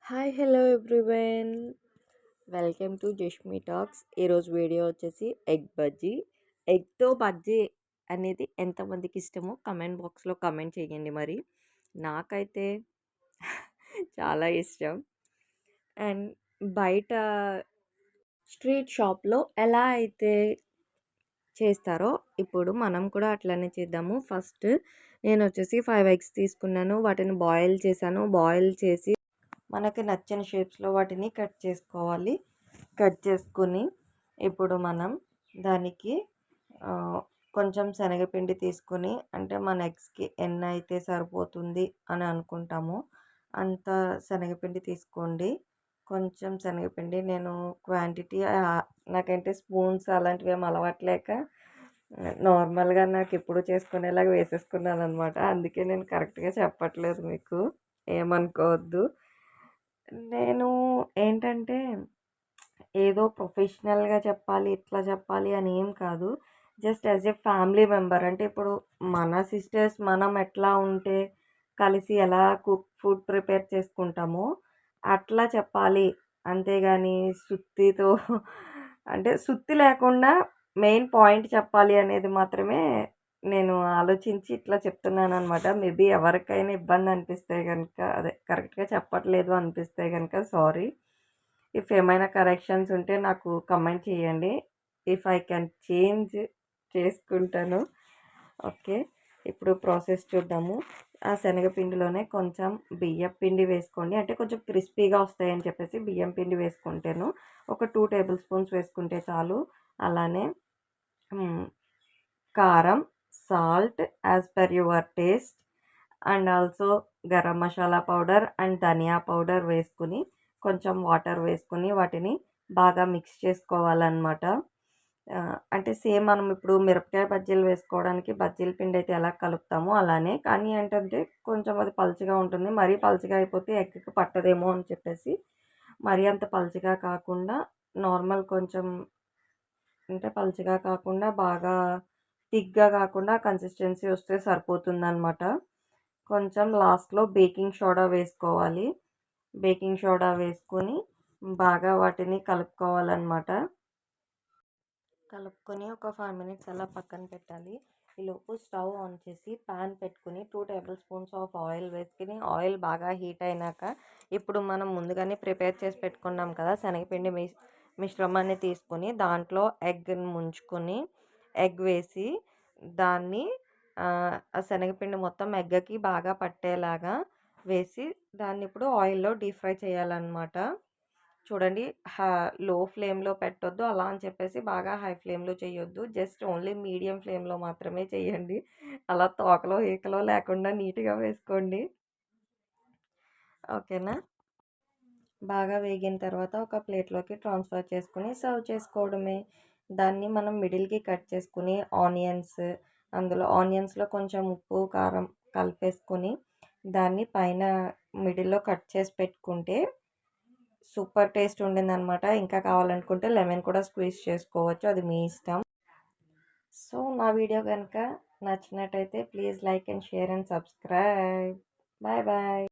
Hi hello everyone, welcome to Jashmi talks. ఈరోజు video వచ్చేసి egg bajji. ఎగ్తో బజ్జీ అనేది ఎంతమందికి ఇష్టమో కమెంట్ బాక్స్లో కమెంట్ చేయండి. మరి నాకైతే చాలా ఇష్టం. అండ్ బయట స్ట్రీట్ షాప్లో ఎలా అయితే చేస్తారో ఇప్పుడు మనం కూడా అట్లనే చేద్దాము. ఫస్ట్ నేను వచ్చేసి 5 ఎగ్స్ తీసుకున్నాను. వాటిని బాయిల్ చేశాను. బాయిల్ చేసి మనకి నచ్చిన షేప్స్లో వాటిని కట్ చేసుకోవాలి. కట్ చేసుకుని ఇప్పుడు మనం దానికి కొంచెం శనగపిండి తీసుకుని, అంటే మన ఎగ్స్కి ఎన్ని అయితే సరిపోతుంది అని అనుకుంటామో అంత శనగపిండి తీసుకోండి. కొంచెం శనగపిండి, నేను క్వాంటిటీ నాకంటే స్పూన్స్ అలాంటివి ఏం అలవాట్లేక నార్మల్గా నాకు ఎప్పుడు చేసుకునేలాగా వేసేసుకున్నాను అనమాట. అందుకే నేను కరెక్ట్గా చెప్పట్లేదు, మీకు ఏమనుకోవద్దు. నేను ఏంటంటే ఏదో ప్రొఫెషనల్గా చెప్పాలి, ఇట్లా చెప్పాలి అని ఏం కాదు. Just as a family member, అంటే ఇప్పుడు మన సిస్టర్స్ మనం ఎట్లా ఉంటే కలిసి ఎలా ఫుడ్ ప్రిపేర్ చేసుకుంటామో అట్లా చెప్పాలి. అంతేగాని సుత్తితో అంటే సుత్తి లేకుండా మెయిన్ పాయింట్ చెప్పాలి అనేది మాత్రమే నేను ఆలోచించి ఇట్లా చెప్తున్నాను అనమాట. మేబీ ఎవరికైనా ఇబ్బంది అనిపిస్తే కనుక, అదే కరెక్ట్గా చెప్పట్లేదు అనిపిస్తే కనుక సారీ. ఇఫ్ ఏమైనా కరెక్షన్స్ ఉంటే నాకు కమెంట్ చేయండి. ఇఫ్ ఐ కెన్ చేంజ్ చేసుకుంటాను. ఓకే, ఇప్పుడు ప్రాసెస్ చూద్దాము. ఆ శనగపిండిలోనే కొంచెం బియ్యం పిండి వేసుకోండి, అంటే కొంచెం క్రిస్పీగా వస్తాయని చెప్పేసి బియ్యం పిండి వేసుకుంటాను. ఒక 2 టేబుల్ స్పూన్స్ వేసుకుంటే చాలు. అలానే కారం, salt as per your taste, and also garam masala powder and dhania powder వేసుకుని కొంచెం వాటర్ వేసుకుని వాటిని బాగా మిక్స్ చేసుకోవాలన్నమాట. అంటే సేమ్ మనం ఇప్పుడు మిరపకాయ బజ్జీలు వేసుకోవడానికి బజ్జీల పిండి అయితే ఎలా కలుపుతామో అలానే, కానీ ఏంటంటే కొంచెం అది పలుచగా ఉంటుంది. మరీ పలుచగా అయిపోతే ఎగ్కి పట్టదేమో అని చెప్పేసి మరీ అంత పలుచగా కాకుండా నార్మల్ కొంచెం, అంటే పలుచగా కాకుండా బాగా థిక్గా కాకుండా కన్సిస్టెన్సీ వస్తే సరిపోతుందన్నమాట. కొంచెం లాస్ట్లో బేకింగ్ సోడా వేసుకోవాలి. బేకింగ్ సోడా వేసుకొని బాగా వాటిని కలుపుకోవాలన్నమాట. కలుపుకొని ఒక 5 మినిట్స్ అలా పక్కన పెట్టాలి. ఈలోపు స్టవ్ ఆన్ చేసి ప్యాన్ పెట్టుకుని 2 టేబుల్ స్పూన్స్ ఆఫ్ ఆయిల్ వేసుకుని, ఆయిల్ బాగా హీట్ అయినాక ఇప్పుడు మనం ముందుగానే ప్రిపేర్ చేసి పెట్టుకున్నాం కదా శనగపిండి మిశ్రమాన్ని తీసుకొని దాంట్లో ఎగ్ని ముంచుకొని ఎగ్ వేసి దాన్ని ఆ శనగపిండి మొత్తం ఎగ్గకి బాగా పట్టేలాగా వేసి దాన్ని ఇప్పుడు ఆయిల్లో డీప్ ఫ్రై చేయాలన్నమాట. చూడండి, లో ఫ్లేమ్లో పెట్టొద్దు, అలా అని చెప్పేసి బాగా హై ఫ్లేమ్లో చేయొద్దు. జస్ట్ ఓన్లీ మీడియం ఫ్లేమ్లో మాత్రమే చేయండి. అలా తోకలో ఈకలో లేకుండా నీట్గా వేసుకోండి. ఓకేనా? బాగా వేగిన తర్వాత ఒక ప్లేట్లోకి ట్రాన్స్ఫర్ చేసుకుని సర్వ్ చేసుకోవడమే. దాన్ని మనం మిడిల్కి కట్ చేసుకుని అందులో ఆనియన్స్లో కొంచెం ఉప్పు కారం కలిపేసుకొని దాన్ని పైన మిడిల్లో కట్ చేసి పెట్టుకుంటే సూపర్ టేస్ట్ ఉండిందనమాట. ఇంకా కావాలనుకుంటే లెమన్ కూడా స్క్వీజ్ చేసుకోవచ్చు, అది మీ ఇష్టం. సో నా వీడియో కనుక నచ్చినట్టయితే please like and share and subscribe. Bye bye.